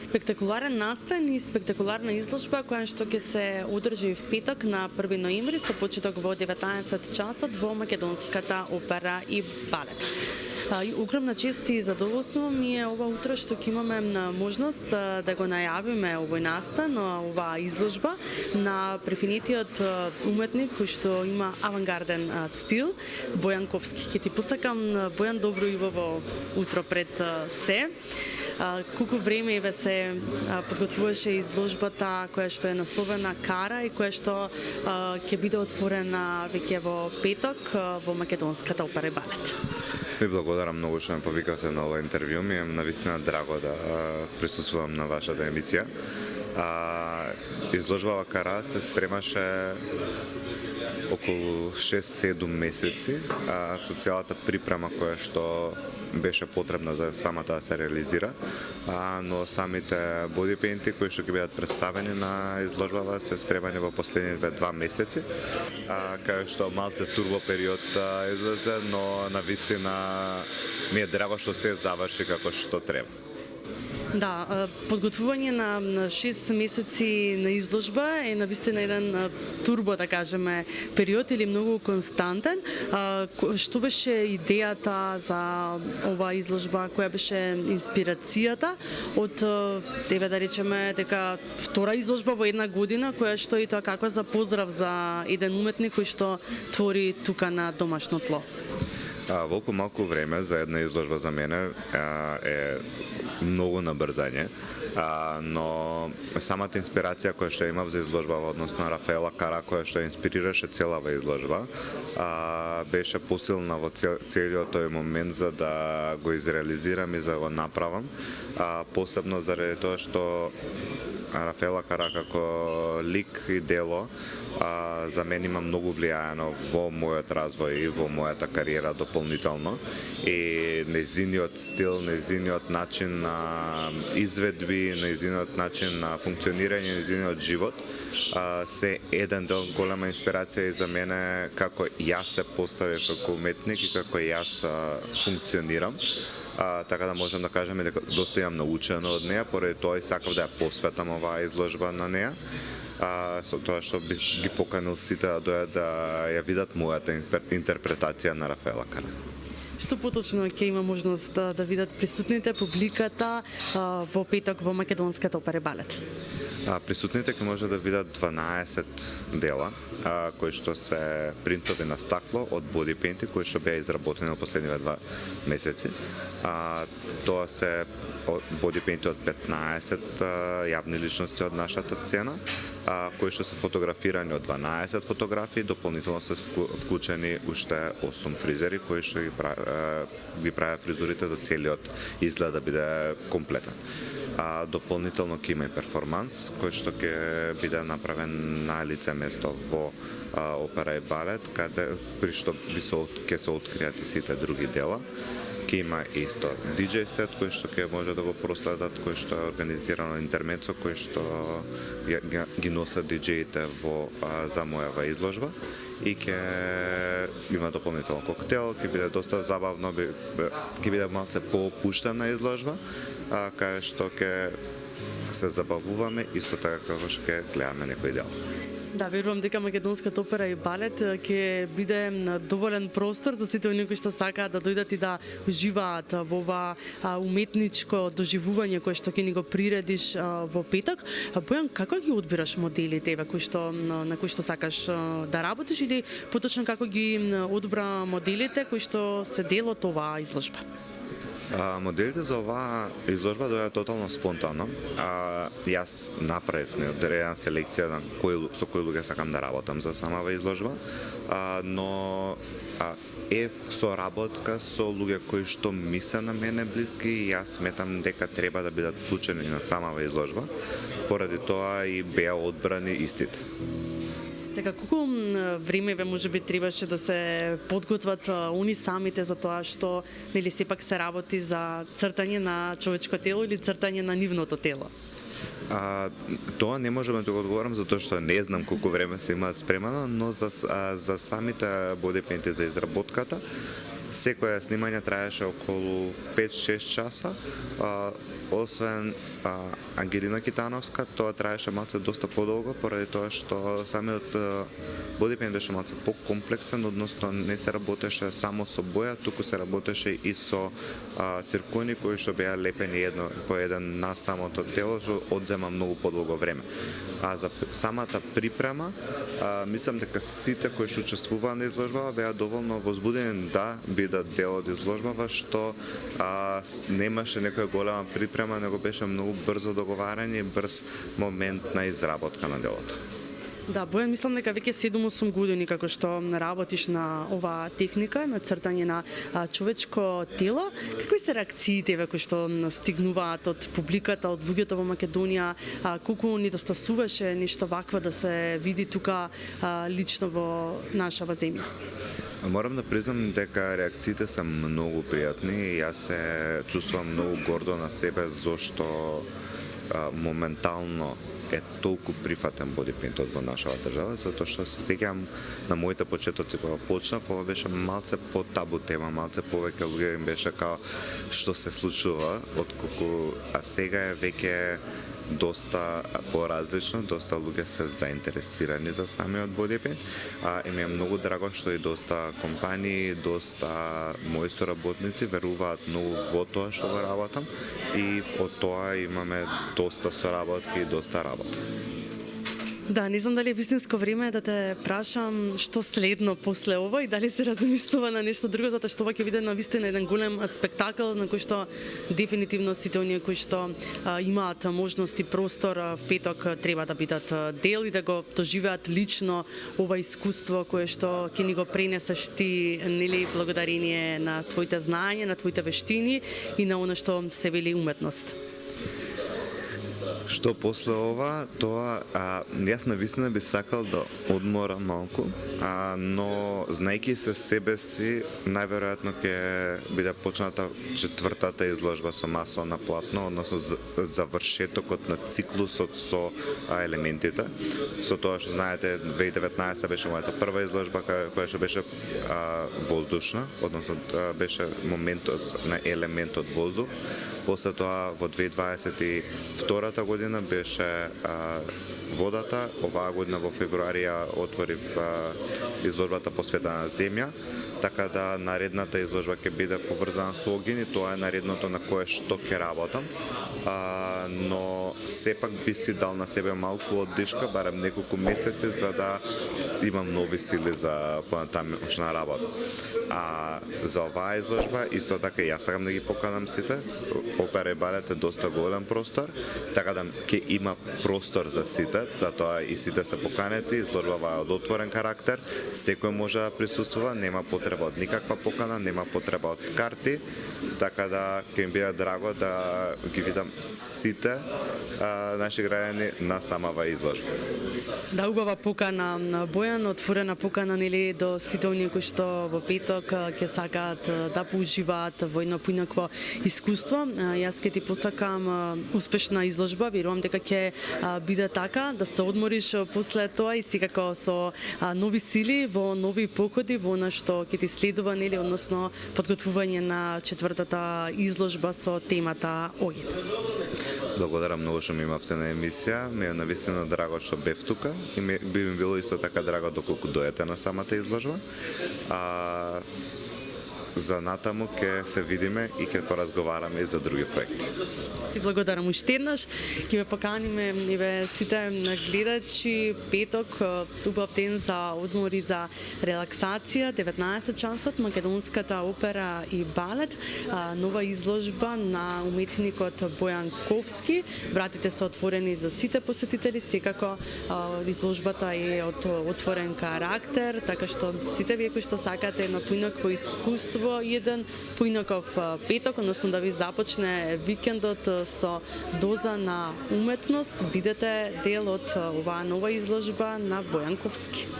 спектакуларен настан и спектакуларна изложба која што ќе се одржи в петок на 1 ноември со почеток во 19 часот во Македонската опера и балет. И огромна чест и задоволство ми е ова утро што ќе имаме можност да го најавиме овој настан, оваа изложба на префинетиот уметник кој што има авангарден стил, Бојан Ковски. Ќе ти посакам, Бојан, добро и во утро пред се. Колку време еве се подготвуваше изложбата која што е насловена Кара и која што ќе биде отворена веќе во петок во Македонската опера и балет. Ви благодарам многу што ме повикавте на ова интервју. Ми е навистина драго да присуствувам на вашата емисија. Изложбава Кара се спремаше околу 6-7 месеци со целата припрема која што беше потребна за самата да се реализира, но самите бодипейнти кои што ќе бидат представени на изложбава се спремани во последните 2 месеци, кај што малце турбо период излезе, но навистина ми е драго што се заврши како што треба. Да, подготвување на 6 месеци на изложба е навистина еден турбо, да кажеме, период или многу константен. Што беше идејата за оваа изложба, која беше инспирацијата од тебе да речеме дека втора изложба во една година, која што и тоа како за поздрав за еден уметник кој што твори тука на домашно тло? Волку малку време за една изложба за мене е многу на брзање, но самата инспирација која што имав за изложба односно Рафаела Кара која што инспирираше целава изложба, беше посилна во целиот тој момент за да го изреализирам и за да го направам, посебно заради тоа што Рафаела Кара како лик и дело за мен има многу влијаено во мојот развој и во мојата кариера дополнително, и незиниот стил, незиниот начин на изведби, незиниот начин на функционирање, незиниот живот се еден дел голема инспирација и за мене како јас се поставив како уметник и како јас функционирам. Така да можам да кажеме дека доста имам научено од неа, поради тоа и сакав да ја посветам оваа изложба на неа. Со тоа што би ги поканил сите да дојдат да ја видат мојата интерпретација на Рафаела Кара. Што поточно ќе има можност да видат присутните, публиката во петок во Македонската опера и балет? Присутните ќе може да видат 12 дела кои што се принтови на стакло од бодипейнти кои што беа изработени во последниве 2 месеци. Тоа се бодипейнти од 15 јавни личности од нашата сцена, кои што се фотографирани од 12 фотографии, дополнително се вклучени уште 8 фризери кои што ги прават фризурите за целиот изглед да биде комплетен. Дополнително ќе има и перформанс кој што ќе биде направен на лице место во опера и балет, при што ќе се откријат и сите други дела. Ќе има исто DJ сет кој што ќе може да го проследат, кој што е организирано интермецо, кој што ги носат DJ-ите за мојава изложба, и ќе има дополнително коктел, ќе биде доста забавно, ќе биде малце поопуштена изложба, кај што ќе се забавуваме исто така како што ќе гледаме некој дел. Да, верувам дека Македонската опера и балет ќе биде доволен простор за сите оние кои што сакаат да дојдат и да уживаат во ова уметничко доживување кое што ќе ни го приредиш во петок. Бојан, како ги одбираш моделите на кои што сакаш да работиш, или поточно како ги одбра моделите кои што се дел од оваа изложба? Моделите за оваа изложба дојаа тотално спонтано. Јас направив одредена селекција на со кои луѓе сакам да работам за самава изложба, но е соработка со луѓе кои што ми се на мене блиски и јас сметам дека треба да бидат вклучени на самава изложба, поради тоа и беа одбрани истите. Дека колку време можеби требаше да се подготват они самите за тоа што нели сепак се работи за цртање на човечко тело или цртање на нивното тело? Тоа не можам да го одговорам затоа што не знам колку време се има спремано, но за самите бодипейнти за изработката секоја снимање траеше околу 5-6 часа. освен Ангелина Китановска, тоа траеше малце доста подолго, поради тоа што самиот бодипейнт беше малце покомплексен, односно не се работеше само со боја, туку се работеше и со циркони кои што беа лепени едно по еден на самото тело, што одзема многу подолго време. А за самата припрема, мислам дека сите кои што учествуваа на изложбава беа доволно возбудени да бидат дел од изложбава, што немаше некоја голема припрема, него беше многу брзо договарање и брз момент на изработка на делото. Да, Бојан, мислам дека веќе 7-8 години како што работиш на оваа техника, на цртање на човечко тело. Какви се реакциите кои што стигнуваат од публиката, од луѓето во Македонија? Колку недостасуваше нешто вакво да се види тука лично во нашава земја? Морам да признам дека реакциите се многу пријатни и јас се чувствувам многу гордо на себе зошто моментално е толку прифатен бодипейнтот во нашава држава, затоа што се сеќавам на моите почетоци кога почнав, ова беше малце по табу тема, малце повеќе луѓе им беше као што се случува, отколку сега е веќе доста поразлично, доста луѓе се заинтересирани за самиот бодипейнт, и ми е многу драго што и доста компании, доста мои соработници веруваат многу во тоа што го работам и од тоа имаме доста соработки и доста работа. Да, не знам дали е вистинско време да те прашам што следно после ова и дали се размислува на нешто друго, затоа што ова ќе биде навистина еден голем спектакл на кој што дефинитивно сите оние кои што имаат можност и простор в петок треба да бидат дел и да го доживеат лично ова искуство кое што ќе ни го пренесеш ти, нели, благодарение на твоите знаења, на твоите вештини и на она што се вели уметност. Што после ова, тоа јас навистина би сакал да одморам малку, но знаејќи се себе си, најверојатно ќе биде почната четвртата изложба со масо на платно, односно завршетокот на циклусот со елементите. Со тоа што знаете, 2019 беше мојата прва изложба која што беше воздушна, односно беше моментот на елементот воздух. После тоа во 2022 година беше водата, оваа година во февруари ја отворив изложбата посветена на земја, така да наредната изложба ќе биде поврзана со огин и тоа е наредното на кое што ќе работам, но сепак би си дал на себе малку оддишка, барем неколку месеци, за да имам нови сили за понатамошна работа. За оваа изложба исто така јас сакам да ги поканам сите. Опера и балет е доста голем простор, така да ќе има простор за сите, затоа и сите се поканети, изложбава од отворен карактер, секој може да присуствува, нема потреба од никаква покана, нема потреба од карти, така да ќе ми биде драго да ги видам сите наши граѓани на самава изложба. Да, убава покана на Бојан, отворена покана, нели, до сите оние кои што во петок ќе сакаат да поуживаат во едно поинакво искуство. Јас ќе ти посакам успешна изложба, верувам дека ќе биде така, да се одмориш после тоа и секако со нови сили, во нови походи, во она што ќе ти следува, нели, односно подготвување на четвртата изложба со темата огин. Благодарам многу што ми имавте на емисија, ми е навистина драго што бев тука и би ми било исто така драго доколку дојдете на самата изложба. За натаму ќе се видиме и ќе поразговараме и за други проекти. Ти благодарам уште еднаш. Ќе ве поканиме сите гледачи петок, убав ден за одмор и за релаксација, 19 часот, Македонската опера и балет, нова изложба на уметникот Бојан Ковски. Вратите се отворени за сите посетители, секако изложбата е од отворен карактер, така што сите вие кои што сакате едно поинакво искуство, еден поинаков петок, односно да ви започне викендот со доза на уметност, бидете дел од оваа нова изложба на Бојан Ковски.